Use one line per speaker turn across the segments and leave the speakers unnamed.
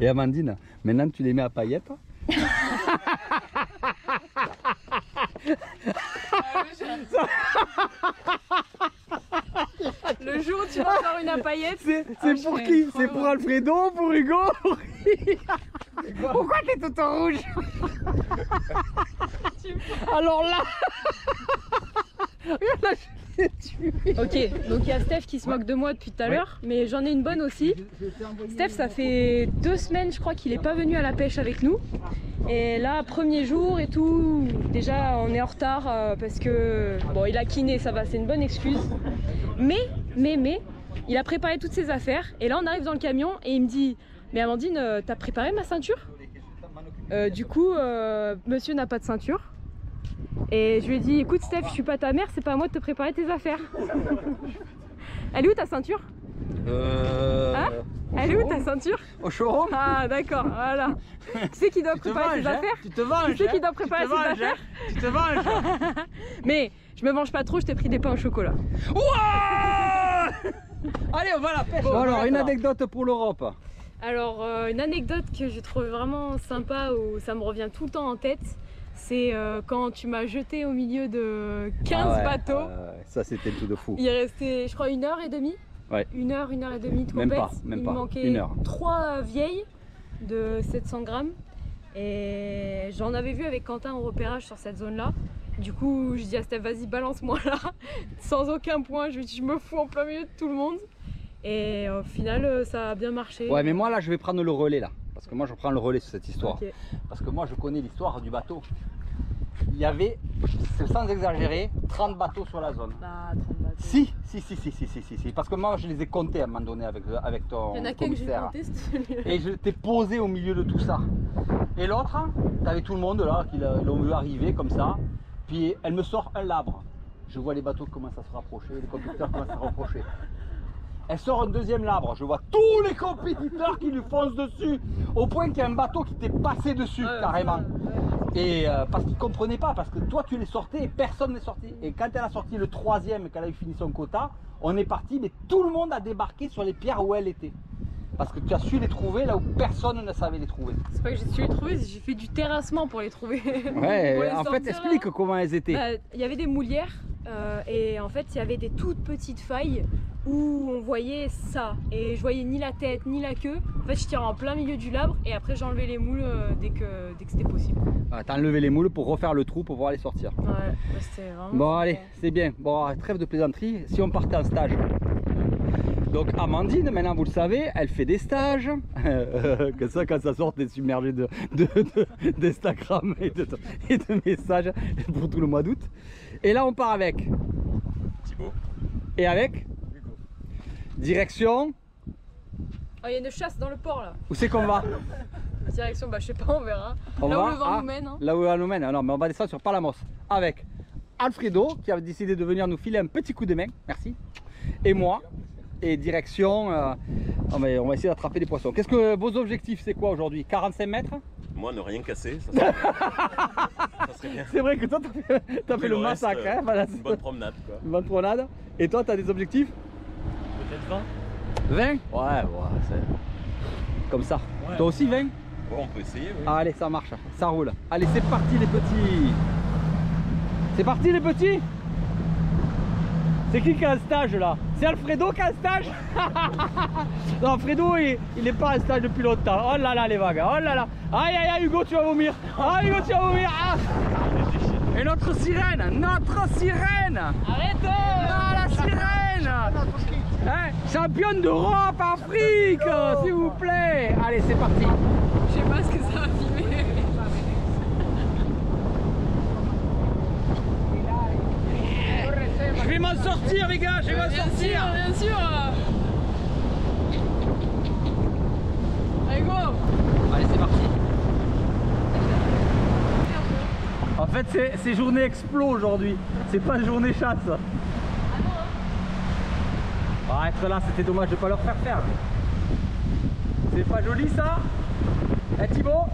Et Amandine, maintenant tu les mets à paillettes.
Le jour où tu vas faire une à paillettes.
C'est pour qui? C'est pour Alfredo, pour Hugo, pour qui? Pourquoi t'es tout en rouge? Alors là, regarde là, je l'ai tué.
Ok, donc il y a Steph qui se moque de moi depuis tout à l'heure, mais j'en ai une bonne aussi. Steph, ça fait 2 semaines, je crois, qu'il est pas venu à la pêche avec nous. Et là, premier jour et tout, déjà on est en retard parce que bon, il a kiné, ça va, c'est une bonne excuse. Mais, il a préparé toutes ses affaires. Et là, on arrive dans le camion et il me dit, mais Amandine, t'as préparé ma ceinture? Du coup, monsieur n'a pas de ceinture. Et je lui ai dit, écoute Steph, je suis pas ta mère, c'est pas à moi de te préparer tes affaires. Elle est où ta ceinture? Hein? Elle est où ta ceinture?
Au showroom.
Ah d'accord, voilà. Tu sais qui doit préparer tes affaires?
Tu te venges.
Tu sais qui doit préparer ses affaires?
Tu te venges.
Mais je me venge pas trop, je t'ai pris des pains au chocolat.
Ouah. Allez, on va à la pêche. Bon, alors, une anecdote pour l'Europe.
Alors, une anecdote que j'ai trouvée vraiment sympa, où ça me revient tout le temps en tête, c'est quand tu m'as jeté au milieu de 15 bateaux.
Ça, c'était tout de fou.
Il restait, je crois, 1h30.
Ouais.
1h30 de
Même
compète.
pas,
Il
pas.
me manquait 3 vieilles de 700 grammes. Et j'en avais vu avec Quentin au repérage sur cette zone-là. Du coup, je dis à Steph, vas-y, balance-moi là, sans aucun point. Je lui dis, je me fous en plein milieu de tout le monde. Et au final, ça a bien marché.
Ouais, mais moi là, je vais prendre le relais là. Parce que moi, je prends le relais sur cette histoire.
Okay.
Parce que moi, je connais l'histoire du bateau. Il y avait, sans exagérer, 30 bateaux sur la zone.
Bah, 30 bateaux.
Si. Parce que moi, je les ai comptés à un moment donné avec ton
Il y en a qu'un que j'ai
commissaire.
compté, c'était
Et je t'ai posé au milieu de tout ça. Et l'autre, t'avais tout le monde là, qui l'ont vu arriver comme ça. Puis elle me sort un labre. Je vois les bateaux commencent à se rapprocher, les compétiteurs commencent à se rapprocher. Elle sort un deuxième labre, je vois tous les compétiteurs qui lui foncent dessus, au point qu'il y a un bateau qui t'est passé dessus carrément. Et parce qu'ils ne comprenaient pas, parce que toi tu les sortais et personne n'est sorti. Et quand elle a sorti le troisième, qu'elle a eu fini son quota, on est parti, mais tout le monde a débarqué sur les pierres où elle était. Parce que tu as su les trouver là où personne ne savait les trouver.
C'est pas que j'ai su les trouver, j'ai fait du terrassement pour les trouver.
Ouais, en fait, explique comment elles étaient.
Il y avait des moulières et en fait, il y avait des toutes petites failles où on voyait ça. Et je voyais ni la tête ni la queue. En fait, je tirais en plein milieu du labre et après, j'enlevais les moules dès que c'était possible.
Ah, t'as enlevé les moules pour refaire le trou pour pouvoir les sortir.
Ouais, c'était vraiment.
Bon, allez, c'est bien. Bon, trêve de plaisanterie. Si on partait en stage. Donc Amandine, maintenant vous le savez, elle fait des stages. Que ça, quand ça sort, t'es submergé d'Instagram et de messages pour tout le mois d'août. Et là, on part avec
Thibaut.
Et avec
Hugo.
Direction.
Oh, il y a une chasse dans le port là.
Où c'est qu'on va?
Direction, bah je sais pas, on verra.
On
là
va
où le vent nous mène. Hein.
Là où le vent nous mène. Non, mais on va descendre sur Palamos avec Alfredo qui a décidé de venir nous filer un petit coup de main. Merci. Et moi. Et direction, on va essayer d'attraper des poissons. Qu'est-ce que vos objectifs, c'est quoi aujourd'hui? 45 mètres?
Moi, ne rien casser, ça serait, ça serait bien.
C'est vrai que toi, t'as fait le massacre. Hein, voilà.
Une bonne promenade, quoi.
Une bonne promenade. Et toi, t'as des objectifs?
Peut-être 20.
20? Ouais, c'est comme ça.
Ouais.
Toi aussi 20?
Ouais, on peut essayer, oui.
Allez, ça marche, ça roule. Allez, c'est parti les petits. C'est parti les petits. C'est qui a un stage là? C'est Alfredo qui a un stage? Non, Alfredo il est pas en stage depuis longtemps. Oh là là les vagues, oh là là. Aïe aïe aïe Hugo tu vas vomir. Ah Hugo tu vas vomir. Ah. Et notre sirène.
Arrête.
Ah la sirène. Hein, championne d'Europe, Afrique, s'il vous plaît. Allez c'est parti.
Je sais pas ce que ça va filmer.
Je vais m'en sortir les gars, je vais m'en sortir.
Bien sûr. Allez go.
Allez c'est parti. En fait c'est journée explo aujourd'hui, c'est pas journée chasse. Ah, être là c'était dommage de pas leur faire faire. C'est pas joli ça? Eh Thibaut?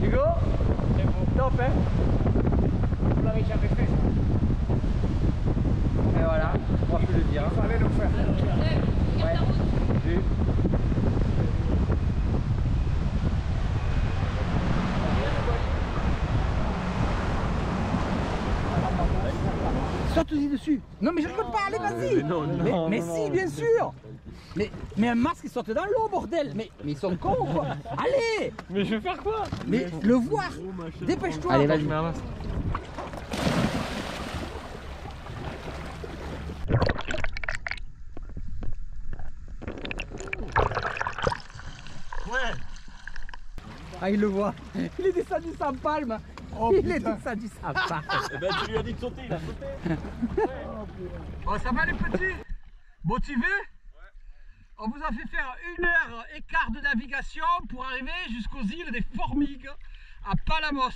Hugo? Top hein?
Vous l'avez jamais fait ça.
Et voilà, moi je peux le dire.
Il fallait le faire.
Ouais. Vu. saute-y dessus. Non, mais je rigole pas, allez, vas-y. Mais si, bien sûr. Mais un masque, il saute dans l'eau, bordel. Mais ils sont cons ou quoi? Allez.
Mais je vais faire quoi?
Mais le voir. Dépêche-toi.
Allez, vas-y, mets un masque.
Ah, il le voit. Il est descendu sans palme. Il est descendu sans palme.
Eh ben, tu lui as dit de sauter, il a sauté.
Bon, ça va les petits? Motivés? On vous a fait faire 1h15 de navigation pour arriver jusqu'aux îles des Formigues à Palamos.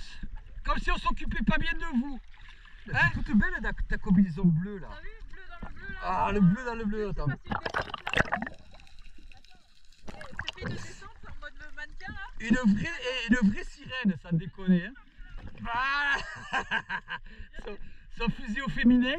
Comme si on s'occupait pas bien de vous. Hein? Toute belle ta combinaison bleue là.
T'as vu, bleu dans le bleu là?
Ah, le bleu dans le bleu, attends.
C'est fait de descente en mode le mannequin là?
Une vraie sirène, sans déconner. Hein. Voilà. son fusil au féminin.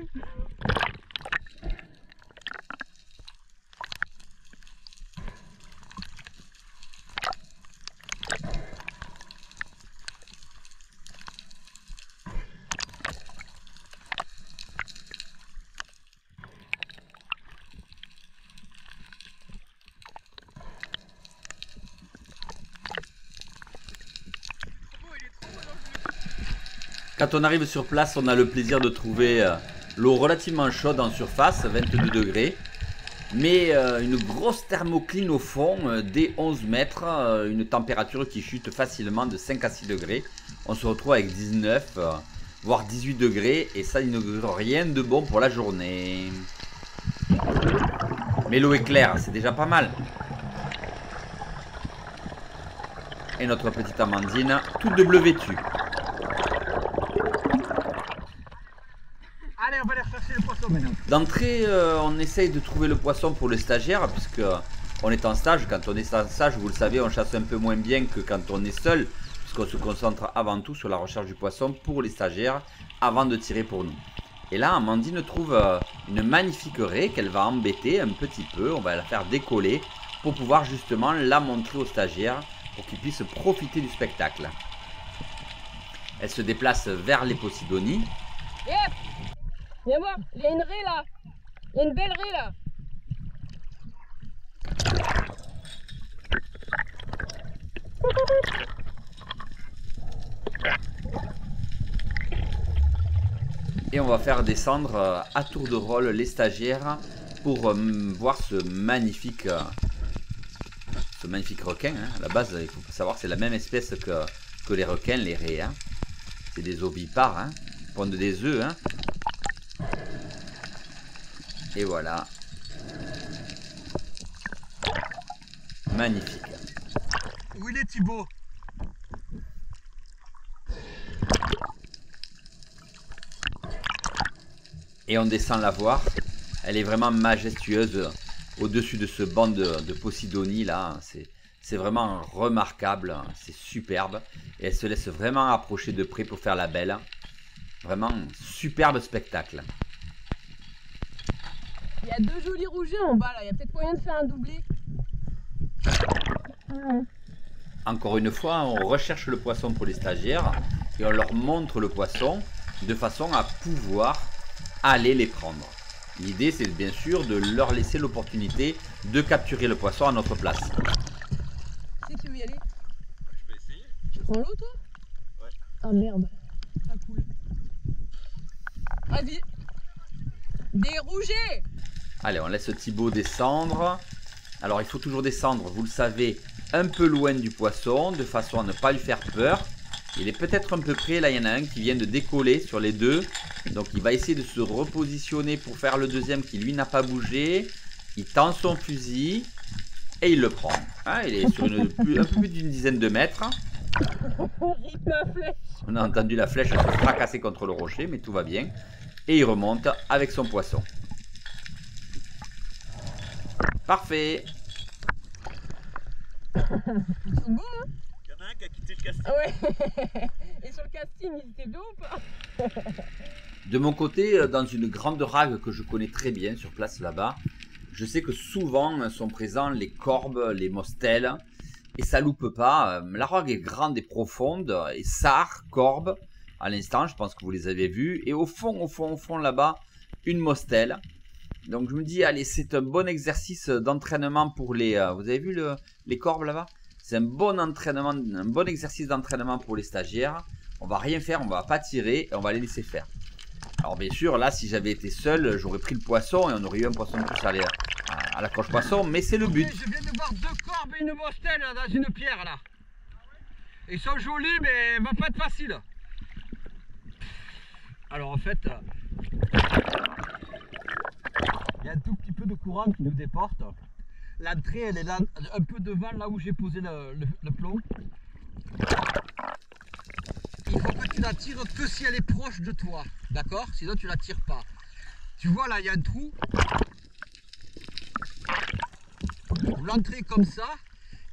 Quand on arrive sur place, on a le plaisir de trouver l'eau relativement chaude en surface, 22 degrés. Mais une grosse thermocline au fond, dès 11 mètres, une température qui chute facilement de 5 à 6 degrés. On se retrouve avec 19, voire 18 degrés, et ça n'inaugure rien de bon pour la journée. Mais l'eau est claire, c'est déjà pas mal. Et notre petite Amandine, toute de bleu vêtue.
Allez, on va aller rechercher le poisson maintenant.
D'entrée, on essaye de trouver le poisson pour les stagiaires, puisque on est en stage. Quand on est en stage, vous le savez, on chasse un peu moins bien que quand on est seul, puisqu'on se concentre avant tout sur la recherche du poisson pour les stagiaires, avant de tirer pour nous. Et là, Amandine trouve une magnifique raie qu'elle va embêter un petit peu. On va la faire décoller pour pouvoir justement la montrer aux stagiaires, pour qu'ils puissent profiter du spectacle. Elle se déplace vers les Posidonies.
Yep. Viens voir, il y a une raie là. Il y a une belle raie là.
Et on va faire descendre à tour de rôle les stagiaires pour voir ce magnifique requin. Hein. À la base, il faut savoir que c'est la même espèce que les requins, les raies. Hein. C'est des ovipares, hein. Ils pondent des œufs. Hein. Et voilà. Magnifique.
Où il est Thibaut?
Et on descend la voir. Elle est vraiment majestueuse au-dessus de ce banc de Posidonie là. C'est vraiment remarquable. C'est superbe. Et elle se laisse vraiment approcher de près pour faire la belle. Vraiment superbe spectacle.
Il y a deux jolis rougets en bas là. Il y a peut-être moyen de faire un doublé.
Encore une fois, on recherche le poisson pour les stagiaires et on leur montre le poisson de façon à pouvoir aller les prendre. L'idée, c'est bien sûr de leur laisser l'opportunité de capturer le poisson à notre place.
Tu veux y aller?
Je peux essayer.
Tu prends l'eau toi?
Ouais.
Ah merde. Pas cool. Vas-y. Des rougets.
Allez, on laisse Thibaut descendre. Alors, il faut toujours descendre, vous le savez, un peu loin du poisson, de façon à ne pas lui faire peur. Il est peut-être un peu près, là il y en a un qui vient de décoller sur les deux. Donc il va essayer de se repositionner pour faire le deuxième qui lui n'a pas bougé. Il tend son fusil et il le prend. Hein, il est sur un peu plus d'une dizaine de mètres.
Rythme à flèche.
On a entendu la flèche se fracasser contre le rocher, mais tout va bien. Et il remonte avec son poisson. Parfait.
Ils sont beaux hein?
Il y en a un qui a quitté le casting.
Ah ouais. Et sur le casting, ils étaient beaux ou pas?
De mon côté, dans une grande rague que je connais très bien sur place là-bas, je sais que souvent sont présents les corbes, les mostelles, et ça loupe pas. La rague est grande et profonde, et sard, corbe, à l'instant, je pense que vous les avez vus, et au fond là-bas, une mostelle. Donc je me dis, allez, c'est un bon exercice d'entraînement pour les... vous avez vu les corbes là-bas? C'est un bon entraînement, un bon exercice d'entraînement pour les stagiaires. On va rien faire, on va pas tirer et on va les laisser faire. Alors bien sûr, là, si j'avais été seul, j'aurais pris le poisson et on aurait eu un poisson de plus à la coche poisson, mais c'est le but.
Je viens de voir 2 corbes et une mostelle là, dans une pierre là. Ils sont jolis, mais ça va pas être facile. Alors en fait, il y a un tout petit peu de courant qui nous déporte. L'entrée, elle est là, un peu devant, là où j'ai posé le plomb. Il faut que tu la tires que si elle est proche de toi, d'accord? Sinon tu la tires pas. Tu vois là, il y a un trou. L'entrée comme ça,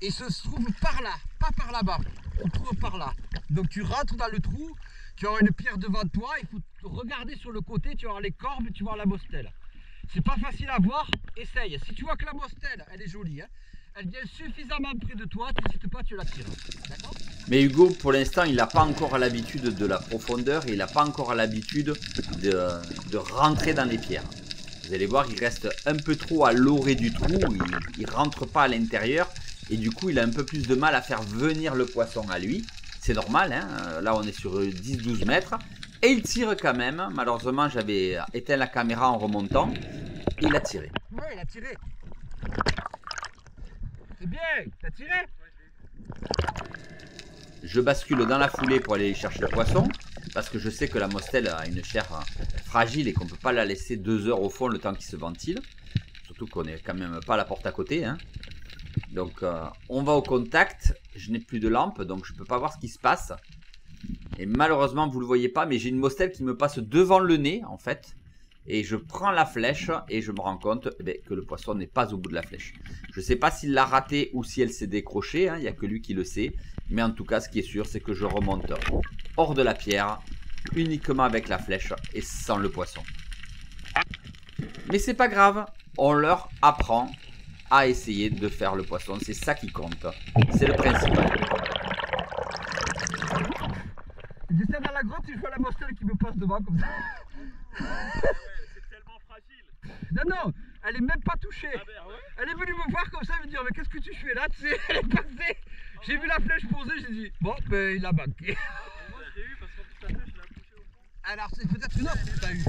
et se trouve par là, pas par là-bas. On trouve par là. Donc tu rentres dans le trou, tu auras une pierre devant toi, il faut regarder sur le côté, tu auras les corbes, tu vois la mostelle. C'est pas facile à voir, essaye. Si tu vois que la mostelle, elle est jolie, hein, elle vient suffisamment près de toi, tu n'hésites pas, tu la tires. D'accord?
Mais Hugo, pour l'instant, il n'a pas encore l'habitude de la profondeur et il n'a pas encore l'habitude de rentrer dans les pierres. Vous allez voir, il reste un peu trop à l'orée du trou, il ne rentre pas à l'intérieur et du coup, il a un peu plus de mal à faire venir le poisson à lui. C'est normal, hein, là on est sur 10-12 mètres. Et il tire quand même. Malheureusement, j'avais éteint la caméra en remontant. Il a tiré.
Oui, il a tiré. C'est bien, t'as tiré.
Je bascule dans la foulée pour aller chercher le poisson. Parce que je sais que la mostelle a une chair fragile et qu'on ne peut pas la laisser 2 heures au fond le temps qu'il se ventile. Surtout qu'on n'est quand même pas à la porte à côté. Hein. Donc on va au contact. Je n'ai plus de lampe, donc je ne peux pas voir ce qui se passe. Et malheureusement, vous ne le voyez pas, mais j'ai une mostelle qui me passe devant le nez, en fait. Et je prends la flèche et je me rends compte que le poisson n'est pas au bout de la flèche. Je ne sais pas s'il l'a raté ou si elle s'est décrochée, hein, il n'y a que lui qui le sait. Mais en tout cas, ce qui est sûr, c'est que je remonte hors de la pierre, uniquement avec la flèche et sans le poisson. Mais c'est pas grave, on leur apprend à essayer de faire le poisson. C'est ça qui compte, c'est le principal.
Je descends dans la grotte et je vois la mostelle qui me passe devant comme ça.
C'est tellement fragile.
Non, non, elle est même pas touchée.
Ah ben, ouais.
Elle est venue me voir comme ça, elle me dire mais qu'est-ce que tu fais là, tu sais, elle est passée. J'ai vu la flèche poser, j'ai dit bon ben il a manqué.
Moi je l'ai eu parce qu'en plus ta flèche je l'ai poussée au fond.
Alors c'est peut-être une autre que tu as eu.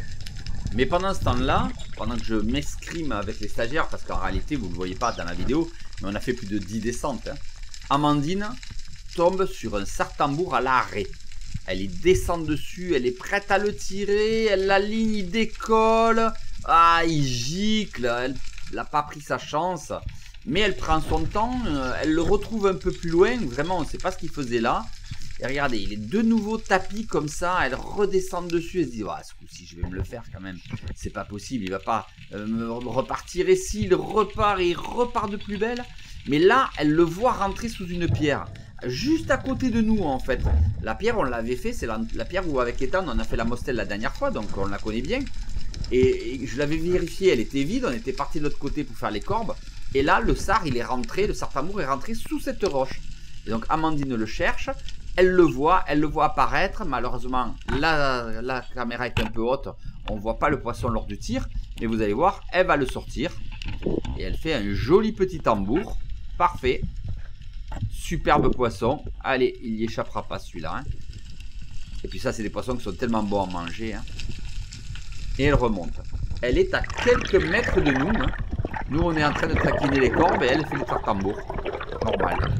Mais pendant ce temps-là, pendant que je m'escrime avec les stagiaires, parce qu'en réalité vous ne le voyez pas dans la vidéo, mais on a fait plus de 10 descentes, hein, Amandine tombe sur un sartambour à l'arrêt. Elle y descend dessus, elle est prête à le tirer, elle l'aligne, il décolle. Ah, il gicle, elle n'a pas pris sa chance. Mais elle prend son temps, elle le retrouve un peu plus loin. Vraiment, on ne sait pas ce qu'il faisait là. Et regardez, il est de nouveau tapis comme ça. Elle redescend dessus, elle se dit, oh, ce coup-ci, je vais me le faire quand même. C'est pas possible, il va pas me repartir ici. Il repart et il repart de plus belle. Mais là, elle le voit rentrer sous une pierre. Juste à côté de nous en fait. La pierre on l'avait fait, c'est la pierre où avec Ethan on a fait la mostelle la dernière fois, donc on la connaît bien. Et je l'avais vérifié, elle était vide, on était parti de l'autre côté pour faire les corbes. Et là le sar il est rentré, le sartamour est rentré sous cette roche. Et donc Amandine le cherche, elle le voit apparaître. Malheureusement la caméra est un peu haute, on voit pas le poisson lors du tir. Mais vous allez voir, elle va le sortir. Et elle fait un joli petit tambour, parfait. Superbe poisson. Allez, il n'y échappera pas celui-là. Hein. Et puis ça, c'est des poissons qui sont tellement bons à manger. Hein. Et elle remonte. Elle est à quelques mètres de nous. Hein. Nous, on est en train de taquiner les corbes et elle fait les sartambours. Normal.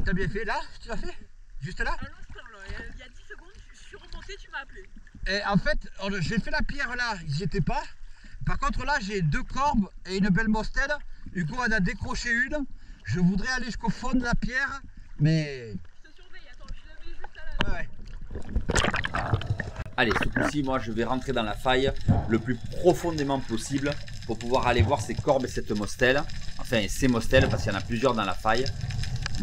T'as bien fait là? Tu l'as fait? Juste là?
À l'instant là, il y a 10 secondes, je suis remonté, tu m'as appelé.
Et en fait, j'ai fait la pierre là, j'y étais pas. Par contre là, j'ai 2 corbes et une belle mostelle. Du coup, on a décroché une. Je voudrais aller jusqu'au fond de la pierre, mais...
Je te surveille, attends, je la mets juste à la...
Ouais.
Allez, ce coup-ci, moi, je vais rentrer dans la faille le plus profondément possible pour pouvoir aller voir ces corbes et cette mostelle. Enfin, ces mostelles, parce qu'il y en a plusieurs dans la faille.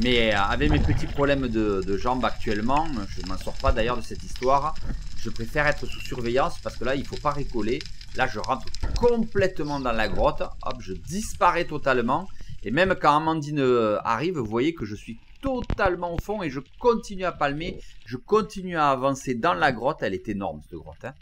Mais avec mes petits problèmes de jambes actuellement, je ne m'en sors pas d'ailleurs de cette histoire. Je préfère être sous surveillance parce que là, il ne faut pas rigoler. Là, je rentre complètement dans la grotte. Hop, je disparais totalement. Et même quand Amandine arrive, vous voyez que je suis totalement au fond et je continue à palmer. Je continue à avancer dans la grotte. Elle est énorme, cette grotte, hein.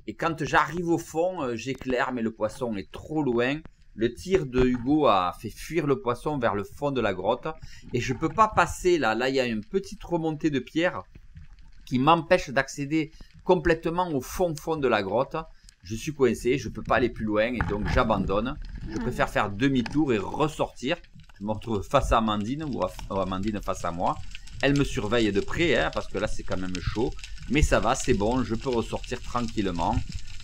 Et quand j'arrive au fond, j'éclaire, mais le poisson est trop loin. Le tir de Hugo a fait fuir le poisson vers le fond de la grotte. Et je ne peux pas passer là. Là, il y a une petite remontée de pierre qui m'empêche d'accéder complètement au fond de la grotte. Je suis coincé, je ne peux pas aller plus loin et donc j'abandonne. Je préfère faire demi-tour et ressortir. Je me retrouve face à Amandine ou Amandine face à moi. Elle me surveille de près, hein, parce que là c'est quand même chaud. Mais ça va, c'est bon, je peux ressortir tranquillement.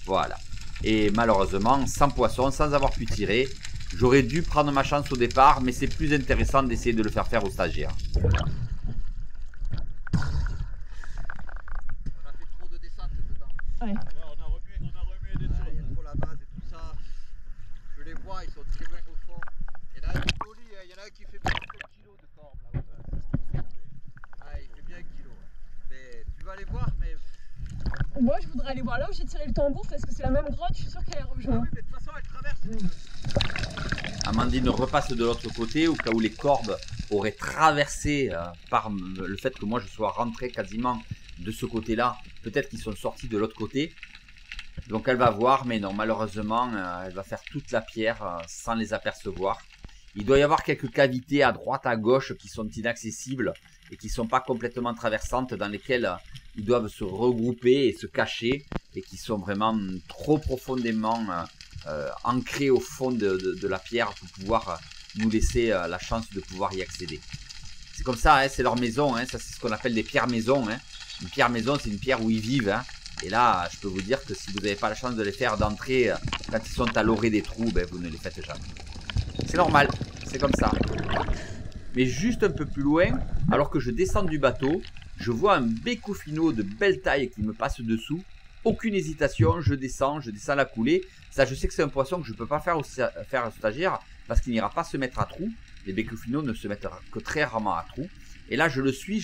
Voilà. Et malheureusement, sans poisson, sans avoir pu tirer, j'aurais dû prendre ma chance au départ, mais c'est plus intéressant d'essayer de le faire aux stagiaires.
On a fait trop de descente dedans.
Ouais.
Ouais, on a remué des
Il y a
choses.
trop la base et tout ça. Je les vois, ils sont très loin au fond. Il y en a un qui est poli, il y en a un qui fait bien 1 kilo de corbe là-haut. Ah, il fait bien 1 kilo. Mais tu vas aller voir, mais.
Moi, je voudrais aller voir là où j'ai tiré le tambour parce que c'est la même grotte, je suis sûre qu'elle est
Ah
rejointe.
oui, mais de toute façon, elle traverse.
Amandine repasse de l'autre côté au cas où les corbes auraient traversé par le fait que moi je sois rentré quasiment de ce côté-là. Peut-être qu'ils sont sortis de l'autre côté. Donc elle va voir, mais non, malheureusement, elle va faire toute la pierre sans les apercevoir. Il doit y avoir quelques cavités à droite, à gauche qui sont inaccessibles et qui ne sont pas complètement traversantes, dans lesquelles ils doivent se regrouper et se cacher et qui sont vraiment trop profondément ancrés au fond de la pierre pour pouvoir nous laisser la chance de pouvoir y accéder. C'est comme ça, hein, c'est leur maison, hein, ça c'est ce qu'on appelle des pierres maisons. Hein. Une pierre maison, c'est une pierre où ils vivent. Hein. Et là, je peux vous dire que si vous n'avez pas la chance de les faire d'entrer quand ils sont à l'orée des trous, ben, vous ne les faites jamais. C'est normal, c'est comme ça. Mais juste un peu plus loin, alors que je descends du bateau, je vois un bécofino de belle taille qui me passe dessous. Aucune hésitation, je descends la coulée. Ça, je sais que c'est un poisson que je ne peux pas faire au stagiaire parce qu'il n'ira pas se mettre à trou. Les bécofinos ne se mettent que très rarement à trou. Et là, je le suis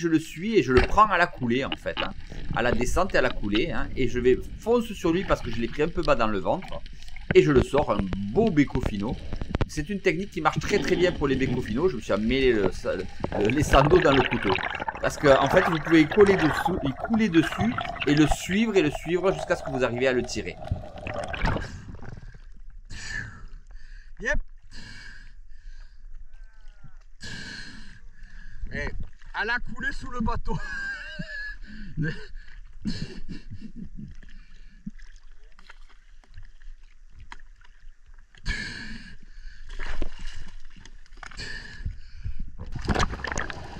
et je le prends à la coulée en fait. Hein, à la descente et à la coulée. Hein, et je vais foncer sur lui parce que je l'ai pris un peu bas dans le ventre. Et je le sors, un beau bécofino. C'est une technique qui marche très très bien pour les bécofinos. Je me suis mêlé les sandos dans le couteau. Parce que en fait, vous pouvez y couler dessus et le suivre jusqu'à ce que vous arriviez à le tirer.
Yep. Et elle a coulé sous le bateau.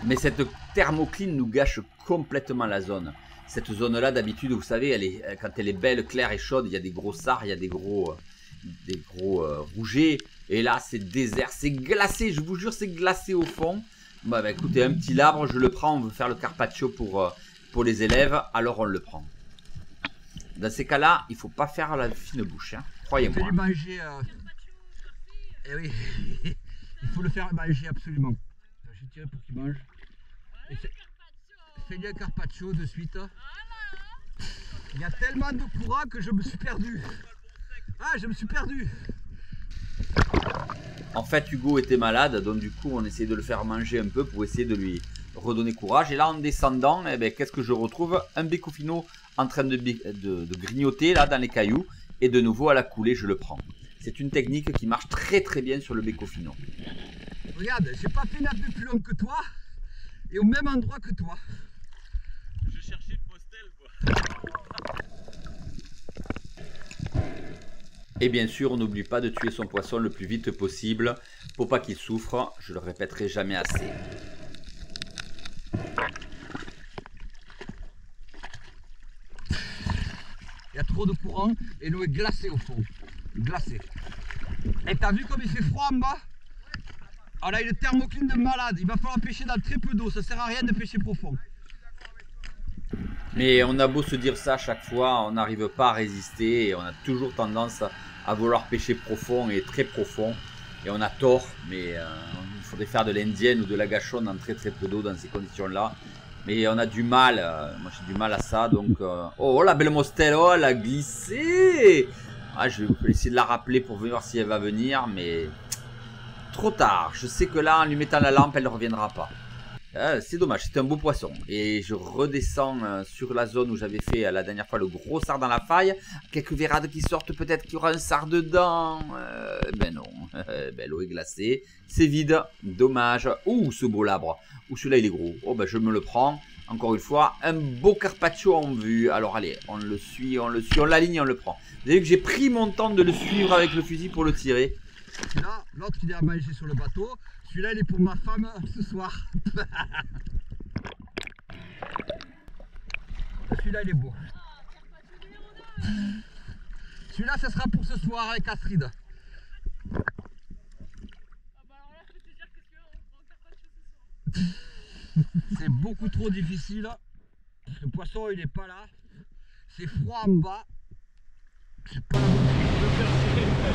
Mais cette thermocline nous gâche complètement la zone. Cette zone-là, d'habitude, vous savez, quand elle est belle, claire et chaude, il y a des gros sards, il y a des gros rougets. Et là, c'est désert, c'est glacé, je vous jure, c'est glacé au fond. Bah, écoutez, un petit labre, je le prends, on veut faire le carpaccio pour les élèves, alors on le prend. Dans ces cas-là, il ne faut pas faire la fine bouche, hein, croyez-moi.
Fais-lui manger. Eh oui, il faut le faire manger absolument. Je vais tirer pour qu'il mange. Fais-lui un carpaccio de suite. Il y a tellement de courant que je me suis perdu. Ah, je me suis perdu.
En fait, Hugo était malade, donc du coup, on essayait de le faire manger un peu pour essayer de lui redonner courage. Et là, en descendant, eh ben, qu'est-ce que je retrouve? Un bécofino en train de grignoter là dans les cailloux. Et de nouveau, à la coulée, je le prends. C'est une technique qui marche très très bien sur le bécofino.
Regarde, j'ai pas fait nappe plus long que toi et au même endroit que toi.
Je cherchais une postelle, quoi.
Et bien sûr, on n'oublie pas de tuer son poisson le plus vite possible pour pas qu'il souffre. Je le répéterai jamais assez.
Il y a trop de courant et l'eau est glacée au fond. Glacée. Et t'as vu comme il fait froid en bas? On a une thermocline de malade. Il va falloir pêcher dans très peu d'eau. Ça sert à rien de pêcher profond.
Mais on a beau se dire ça à chaque fois, on n'arrive pas à résister et on a toujours tendance à vouloir pêcher profond et très profond. Et on a tort, mais il faudrait faire de l'indienne ou de la gachonne dans très très peu d'eau dans ces conditions-là. Mais on a du mal, moi j'ai du mal à ça, donc... Oh, la belle Mostel, oh, elle a glissé. Ah, je vais essayer de la rappeler pour voir si elle va venir, mais... Trop tard, je sais que là, en lui mettant la lampe, elle ne reviendra pas. C'est dommage, c'est un beau poisson. Et je redescends sur la zone où j'avais fait la dernière fois le gros sard dans la faille. Quelques verrades qui sortent, peut-être qu'il y aura un sard dedans. Ben non, ben, l'eau est glacée. C'est vide, dommage. Ouh, ce beau labre. Ouh, celui-là il est gros. Oh ben je me le prends. Encore une fois, un beau carpaccio en vue. Alors allez, on le suit, on l'aligne et on le prend. Vous avez vu que j'ai pris mon temps de le suivre avec le fusil pour le tirer.
Là, l'autre il est à manger sur le bateau. Celui-là il est pour ma femme ce soir. Celui-là il est beau. Celui-là ce sera pour ce soir avec Astrid.
Ah bah alors là, je peux te dire qu'est-ce qu'on prend carpaccio ce soir.
C'est beaucoup trop difficile. Le poisson il est pas là. C'est froid en bas. C'est pas la bonne chose de faire.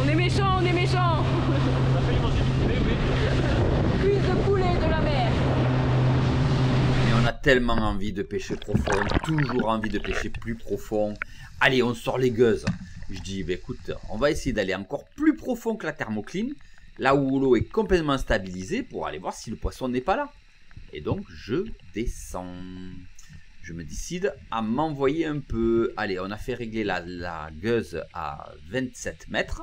On est méchants, on est méchants.
On a failli manger du poulet, oui.
Cuisse de poulet de la mer.
Mais on a tellement envie de pêcher profond, toujours envie de pêcher plus profond. Allez, on sort les gueuses. Je dis, bah, écoute, on va essayer d'aller encore plus profond que la thermocline, là où l'eau est complètement stabilisée, pour aller voir si le poisson n'est pas là. Et donc, je descends. Je me décide à m'envoyer un peu. Allez, on a fait régler la gueuse à 27 mètres.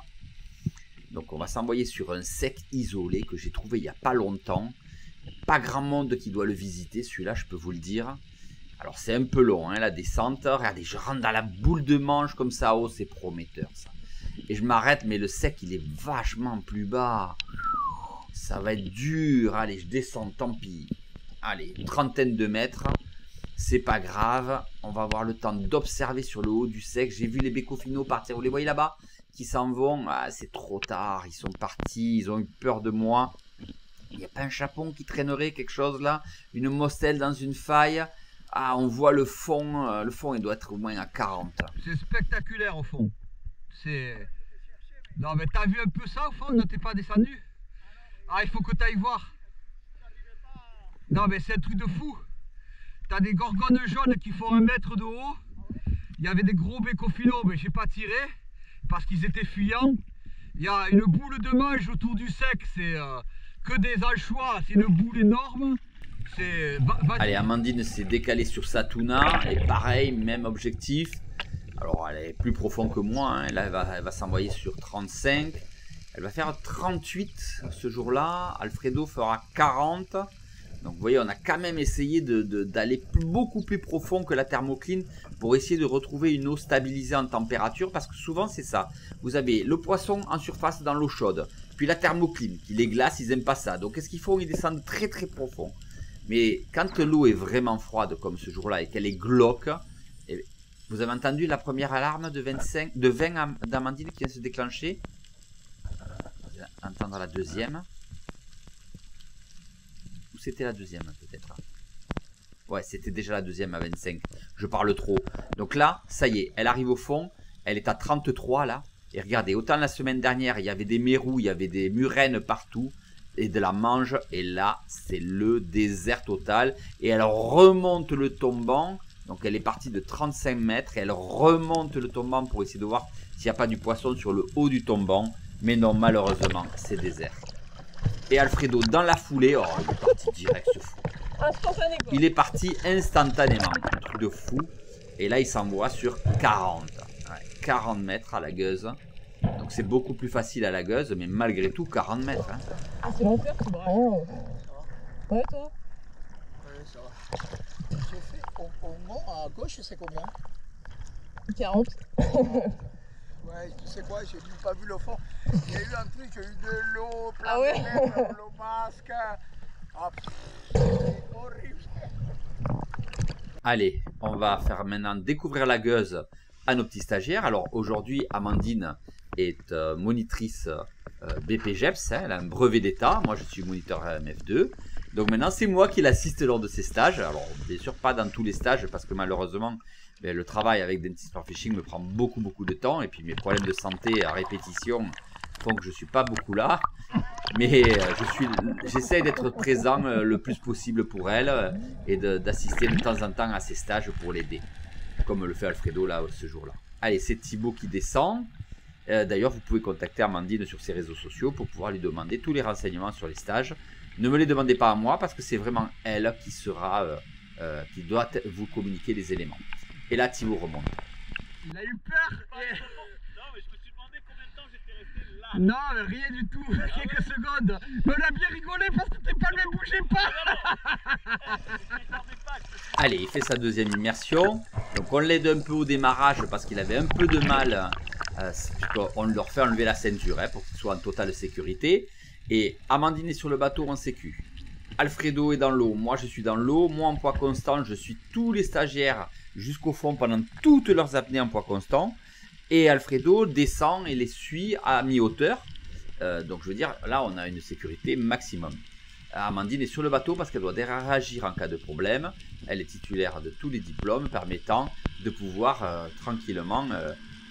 Donc, on va s'envoyer sur un sec isolé que j'ai trouvé il n'y a pas longtemps. Pas grand monde qui doit le visiter, celui-là, je peux vous le dire. Alors, c'est un peu long, hein, la descente. Regardez, je rentre dans la boule de manche comme ça. Oh, c'est prometteur, ça. Et je m'arrête, mais le sec, il est vachement plus bas. Ça va être dur. Allez, je descends, tant pis. Allez, une trentaine de mètres. C'est pas grave. On va avoir le temps d'observer sur le haut du sec. J'ai vu les bécofinaux partir. Vous les voyez là-bas? Qui s'en vont. Ah, c'est trop tard. Ils sont partis. Ils ont eu peur de moi. Il n'y a pas un chapon qui traînerait quelque chose là? Une mostelle dans une faille? Ah, on voit le fond. Le fond, il doit être au moins à 40.
C'est spectaculaire au fond. C'est... Non mais t'as vu un peu ça au fond? Non, t'es pas descendu? Ah, il faut que t'ailles voir. Non mais c'est un truc de fou. T'as des gorgones jaunes qui font 1 mètre de haut. Il y avait des gros bécofinos, mais j'ai pas tiré parce qu'ils étaient fuyants. Il y a une boule de mange autour du sec, c'est que des anchois, c'est une boule énorme.
Allez, Amandine s'est décalée sur sa tuna et pareil, même objectif. Alors elle est plus profond que moi, hein. Là elle va s'envoyer sur 35. Elle va faire 38 ce jour-là. Alfredo fera 40. Donc vous voyez, on a quand même essayé d'aller beaucoup plus profond que la thermocline pour essayer de retrouver une eau stabilisée en température, parce que souvent c'est ça. Vous avez le poisson en surface dans l'eau chaude, puis la thermocline qui les glace, ils n'aiment pas ça. Donc qu'est-ce qu'ils font? Ils descendent très très profond. Mais quand l'eau est vraiment froide comme ce jour-là et qu'elle est glauque, et vous avez entendu la première alarme de 20 d'Amandine qui vient se déclencher. Vous allez entendre la deuxième. C'était la deuxième peut-être. Ouais, c'était déjà la deuxième à 25. Je parle trop. Donc là, ça y est, elle arrive au fond. Elle est à 33 là. Et regardez, autant la semaine dernière, il y avait des mérous, il y avait des murènes partout. Et de la mange. Et là, c'est le désert total. Et elle remonte le tombant. Donc elle est partie de 35 mètres. Et elle remonte le tombant pour essayer de voir s'il n'y a pas du poisson sur le haut du tombant. Mais non, malheureusement, c'est désert. Et Alfredo, dans la foulée, oh, il est parti direct, ce fou.
Instantané quoi.
Il est parti instantanément, un truc de fou. Et là, il s'envoie sur 40. Ouais, 40 mètres à la gueuse. Donc c'est beaucoup plus facile à la gueuse, mais malgré tout, 40 mètres. Hein.
Ah, c'est l'enfer, c'est vrai. Ouais, toi?
Ouais, ça va. J'ai fait au mont à gauche, c'est combien?
40.
Ouais, tu sais quoi, j'ai même pas vu le fond. Il y a eu un truc, il y a eu de l'eau, plein
Ah ouais?
de mètres, l'eau basque. Ah, c'est horrible.
Allez, on va faire maintenant découvrir la gueuse à nos petits stagiaires. Alors aujourd'hui, Amandine est monitrice BPGEPS, hein, elle a un brevet d'état. Moi, je suis moniteur MF2. Donc maintenant c'est moi qui l'assiste lors de ces stages. Alors bien sûr pas dans tous les stages parce que malheureusement le travail avec Dentist Sport Fishing me prend beaucoup de temps. Et puis mes problèmes de santé à répétition font que je suis pas beaucoup là. Mais j'essaie d'être présent le plus possible pour elle et d'assister de temps en temps à ses stages pour l'aider. Comme le fait Alfredo là ce jour-là. Allez, c'est Thibaut qui descend. D'ailleurs, vous pouvez contacter Amandine sur ses réseaux sociaux pour pouvoir lui demander tous les renseignements sur les stages. Ne me les demandez pas à moi parce que c'est vraiment elle qui sera, qui doit vous communiquer les éléments. Et là, Thibaut remonte.
Il a eu peur.
Non, mais je me suis demandé combien de temps j'étais resté là.
Non, rien du tout. Quelques secondes. Mais on a bien rigolé parce que tes palmes ne bougeaient pas.
Allez, il fait sa deuxième immersion. Donc on l'aide un peu au démarrage parce qu'il avait un peu de mal. On leur fait enlever la ceinture pour qu'il soit en totale sécurité. Et Amandine est sur le bateau en sécu. Alfredo est dans l'eau, moi je suis dans l'eau. Moi en poids constant, je suis tous les stagiaires jusqu'au fond pendant toutes leurs apnées en poids constant. Et Alfredo descend et les suit à mi-hauteur. Donc je veux dire, là on a une sécurité maximum. Amandine est sur le bateau parce qu'elle doit réagir en cas de problème. Elle est titulaire de tous les diplômes permettant de pouvoir tranquillement,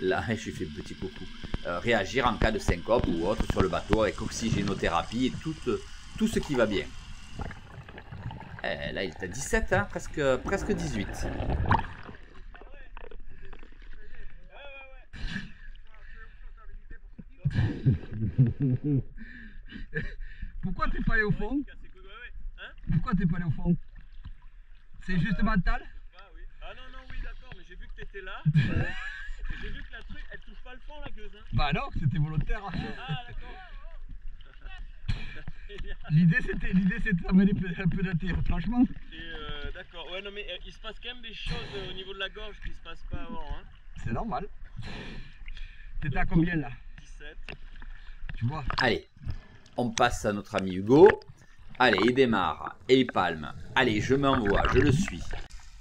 là je fais petit coucou, réagir en cas de syncope ou autre sur le bateau avec oxygénothérapie et tout ce qui va bien. Là il est à 17, hein, presque 18.
Pourquoi t'es pas allé au fond? Pourquoi t'es pas allé au fond? C'est juste mental?
Ah non, oui, d'accord, mais j'ai vu que t'étais là. Et j'ai vu que la truc, elle touche pas le fond, la gueuse. Hein.
Bah non, c'était volontaire.
Ah, d'accord.
L'idée c'était d'amener un peu d'attirance, franchement.
D'accord, ouais, non, mais il se passe quand même des choses au niveau de la gorge qui se passent pas avant. Hein.
C'est normal. T'étais à combien là?
17.
Tu vois.
Allez, on passe à notre ami Hugo. Allez, il démarre et il palme. Allez, je m'envoie, je le suis.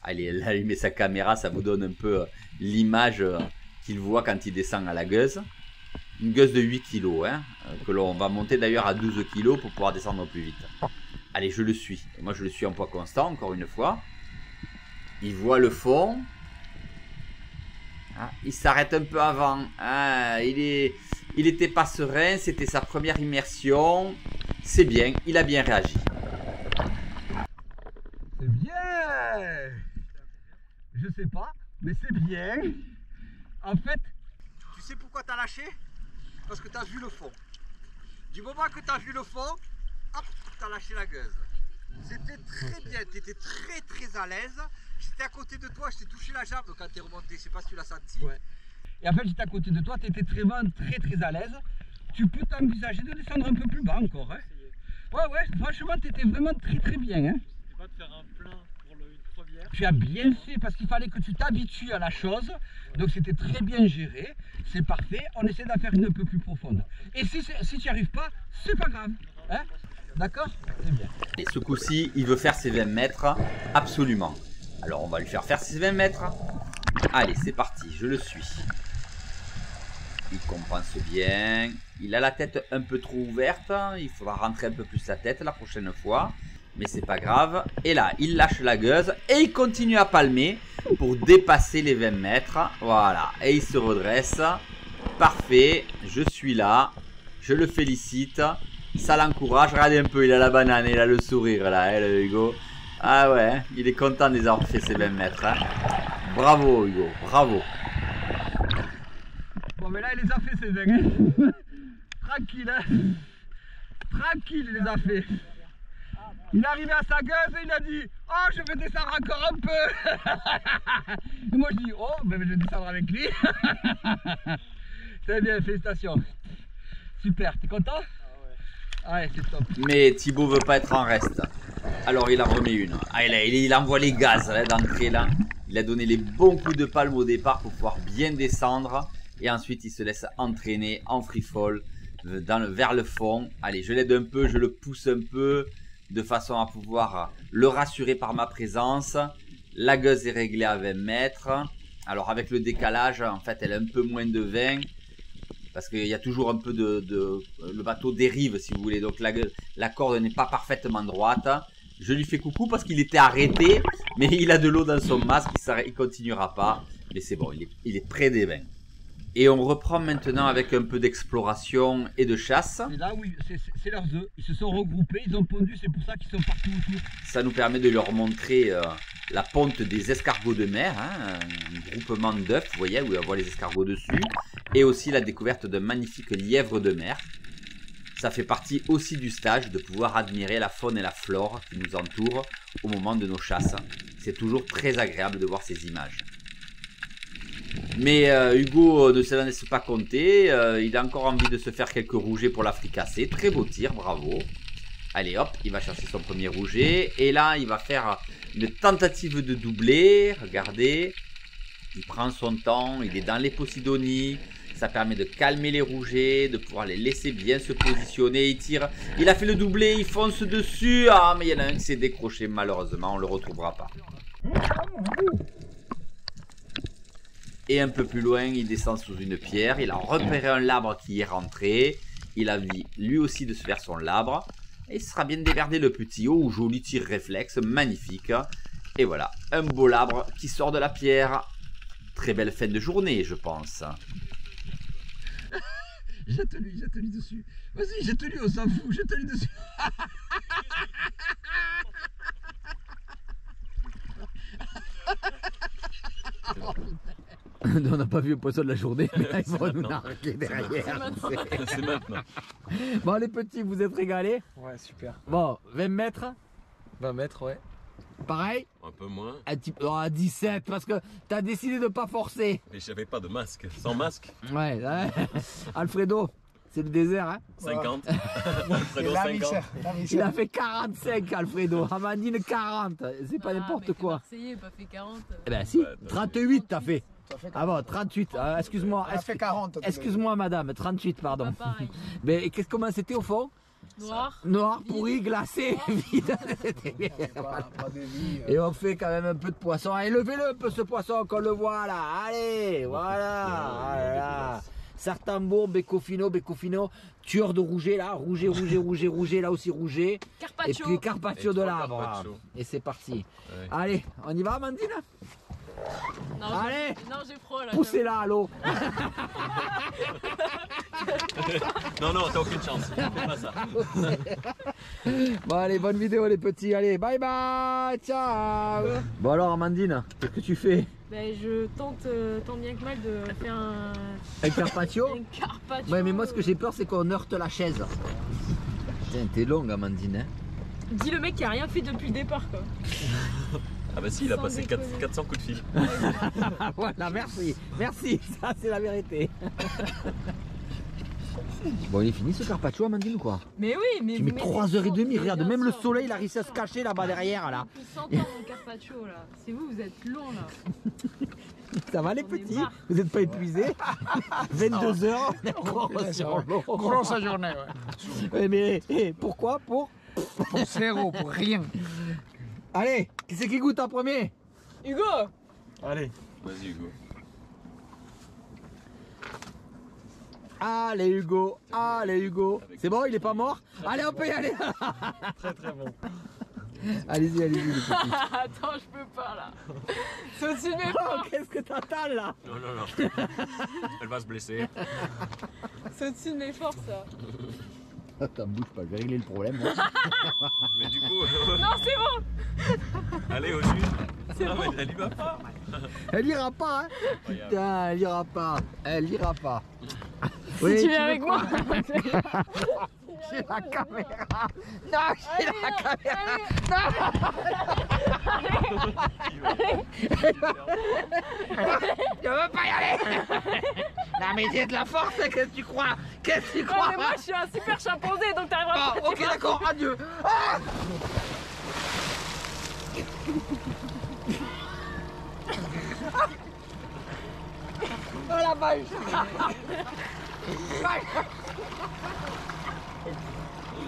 Allez, là, il met sa caméra, ça vous donne un peu l'image qu'il voit quand il descend à la gueuse. Une gueuse de 8 kg, hein, que l'on va monter d'ailleurs à 12 kg pour pouvoir descendre plus vite. Allez, je le suis. Et moi, je le suis en poids constant, encore une fois. Il voit le fond. Ah, il s'arrête un peu avant. Ah, il était pas serein, c'était sa première immersion. C'est bien, il a bien réagi.
C'est bien. Je sais pas, mais c'est bien. En fait, tu sais pourquoi t'as lâché? Parce que t'as vu le fond. Du moment que t'as vu le fond, hop, t'as lâché la gueuse. C'était très bien, t'étais très à l'aise. J'étais à côté de toi, je t'ai touché la jambe quand t'es remonté, je sais pas si tu l'as senti. Ouais. Et en fait, j'étais à côté de toi, t'étais très à l'aise. Tu peux t'envisager de descendre un peu plus bas encore. Hein. Ouais, franchement, t'étais vraiment très bien. Hein.
C'est pas de faire un plein pour une première.
Tu as bien fait parce qu'il fallait que tu t'habitues à la chose. Donc c'était très bien géré. C'est parfait. On essaie d'en faire une un peu plus profonde. Et si tu n'y arrives pas, c'est pas grave. Hein. D'accord? C'est bien.
Et ce coup-ci, il veut faire ses 20 mètres. Absolument. Alors on va lui faire ses 20 mètres. Allez, c'est parti. Je le suis. Il compense bien. Il a la tête un peu trop ouverte. Il faudra rentrer un peu plus la tête la prochaine fois. Mais c'est pas grave. Et là, il lâche la gueuse. Et il continue à palmer pour dépasser les 20 mètres. Voilà. Et il se redresse. Parfait. Je suis là. Je le félicite. Ça l'encourage. Regardez un peu. Il a la banane. Il a le sourire là. Hein, le Hugo. Ah ouais. Il est content d'avoir fait ses 20 mètres. Hein. Bravo Hugo. Bravo.
Bon, mais là, il les a fait, ces 20. Hein. Tranquille, hein. Tranquille, il les a fait. Il est arrivé à sa gueuse et il a dit: oh, je vais descendre encore un peu. Et moi, je dis: oh, ben, je vais descendre avec lui. C'est bien, félicitations. Super, t'es content? Ouais, c'est top.
Mais Thibaut veut pas être en reste. Alors il en remet une. Ah, il envoie les gaz d'entrée là. Il a donné les bons coups de palme au départ pour pouvoir bien descendre. Et ensuite il se laisse entraîner en free fall vers le fond. Allez, je l'aide un peu, je le pousse un peu de façon à pouvoir le rassurer par ma présence. La gueuse est réglée à 20 mètres. Alors avec le décalage, en fait elle est un peu moins de 20. Parce qu'il y a toujours un peu le bateau dérive si vous voulez. Donc la corde n'est pas parfaitement droite. Je lui fais coucou parce qu'il était arrêté, mais il a de l'eau dans son masque, il continuera pas. Mais c'est bon, il est près des bains. Et on reprend maintenant avec un peu d'exploration et de chasse.
Et là, oui, c'est leurs œufs. Ils se sont regroupés, ils ont pondu, c'est pour ça qu'ils sont partout autour.
Ça nous permet de leur montrer la ponte des escargots de mer, hein, un groupement d'œufs, vous voyez, où on voit les escargots dessus. Et aussi la découverte d'un magnifique lièvre de mer. Ça fait partie aussi du stage de pouvoir admirer la faune et la flore qui nous entourent au moment de nos chasses. C'est toujours très agréable de voir ces images. Mais Hugo ne se laisse pas compter, il a encore envie de se faire quelques rougets pour la fricassée. Très beau tir, bravo. Allez hop, il va chercher son premier rouget. Et là, il va faire une tentative de doubler. Regardez, il prend son temps, il est dans les Posidonie. Ça permet de calmer les rougets, de pouvoir les laisser bien se positionner. Il tire, il a fait le doublé, il fonce dessus. Ah, mais il y en a un qui s'est décroché malheureusement, on ne le retrouvera pas. Et un peu plus loin, il descend sous une pierre. Il a repéré un labre qui est rentré. Il a envie lui aussi de se faire son labre. Et il sera bien déverdé le petit haut. Joli tir réflexe, magnifique. Et voilà, un beau labre qui sort de la pierre. Très belle fin de journée, je pense.
Jette-lui dessus. Vas-y, jette-lui, on s'en fout, jette-lui dessus.
On n'a pas vu le poisson de la journée, mais là, ils vont nous narguer derrière.
C'est maintenant.
Bon, les petits, vous êtes régalés?
Ouais, super.
Bon, 20 mètres.
20 mètres, ouais.
Pareil?
Un peu moins.
Un petit peu, à 17, parce que t'as décidé de pas forcer.
Mais j'avais pas de masque. Sans masque,
Ouais, ouais. Alfredo, c'est le désert, hein?
50. Alfredo, 50.
Il a fait 45, Alfredo. Amandine, 40. C'est pas n'importe quoi.
Marseillais, pas fait 40.
Eh ben si, 38 t'as fait. Ah bon, 38, excuse-moi.
Elle fait 40.
Excuse-moi madame, 38 pardon.
Pas pareil.
Mais comment c'était au fond?
Noir.
Noir, pourri, glacé, vide.
Pas de vie.
Et on fait quand même un peu de poisson. Allez, levez-le un peu ce poisson qu'on le voit là. Allez, voilà. Sartambour, Beccofino, tueur de rouget là, rouget, là aussi rouget.
Carpaccio.
Et puis Carpaccio
Et
de
trois
l'arbre.
Carpaccio.
Et c'est parti.
Ouais.
Allez, on y va Amandine?
Non,
Allez.
non, j'ai froid là.
Poussez-la à l'eau.
Non, t'as aucune chance. Fais pas ça.
Bon allez, bonne vidéo les petits, allez, bye bye, ciao. Bon alors Amandine, qu'est-ce que tu fais?
Ben, je tente tant bien que mal de faire
Un Carpaccio?
un carpaccio.
Ouais mais moi ce que j'ai peur c'est qu'on heurte la chaise. Putain, t'es longue Amandine hein.
Dis le mec qui a rien fait depuis le départ quoi.
Ah bah si, il a
Sans
passé
déconner.
400 coups de fil.
Voilà, merci, ça c'est la vérité. Bon il est fini ce Carpaccio Amandine ou quoi?
Mais oui, mais.
Tu mets 3h30, regarde,
bien
même le
sûr.
soleil il a réussi à se cacher là-bas derrière là.
Plus 100 ans mon carpaccio là. C'est vous êtes long là.
Ça va les
J'en ai
petits?
marre.
Vous n'êtes pas épuisés? 22h, on est encore sur l'eau.
Grosse journée, ouais.
Ouais, mais pourquoi? Pour
Zéro, pour rien.
Allez, qui c'est qui goûte en premier?
Hugo.
Allez.
Vas-y, Hugo.
Allez Hugo, c'est bon, il est pas mort? Allez, on peut y aller.
Très bon.
Allez-y les petits.
Attends, je peux pas là. C'est au-dessus de mes
Oh,
forces.
qu'est-ce que t'attends là?
Non. Elle va se blesser.
C'est au-dessus de mes forces ça.
Attends, bouge pas, je vais régler le problème. Moi.
Mais du coup,
Non, c'est bon.
allez au jus. Non, mais elle y va pas.
Elle ira pas, hein?
Incroyable.
Putain, elle ira pas.
Si
Oui,
tu
tu
viens
veux
avec
quoi?
moi.
J'ai la caméra. Non, j'ai la caméra. Je veux pas y aller. Non mais j'ai de la force, qu'est-ce que tu crois? Qu'est-ce que tu
Ouais,
crois?
mais moi je suis un super chimpanzé donc t'arriveras
Ah,
pas.
ok d'accord, adieu. Ah oh la vache.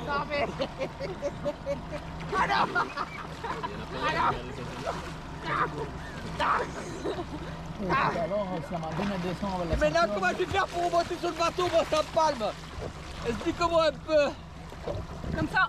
Non mais... Ah non.
Alors, ça m'a donné 200 avec la
Maintenant comment je vais faire pour remonter sur le bateau, moi ça me palme? Explique-moi un peu.
Comme ça.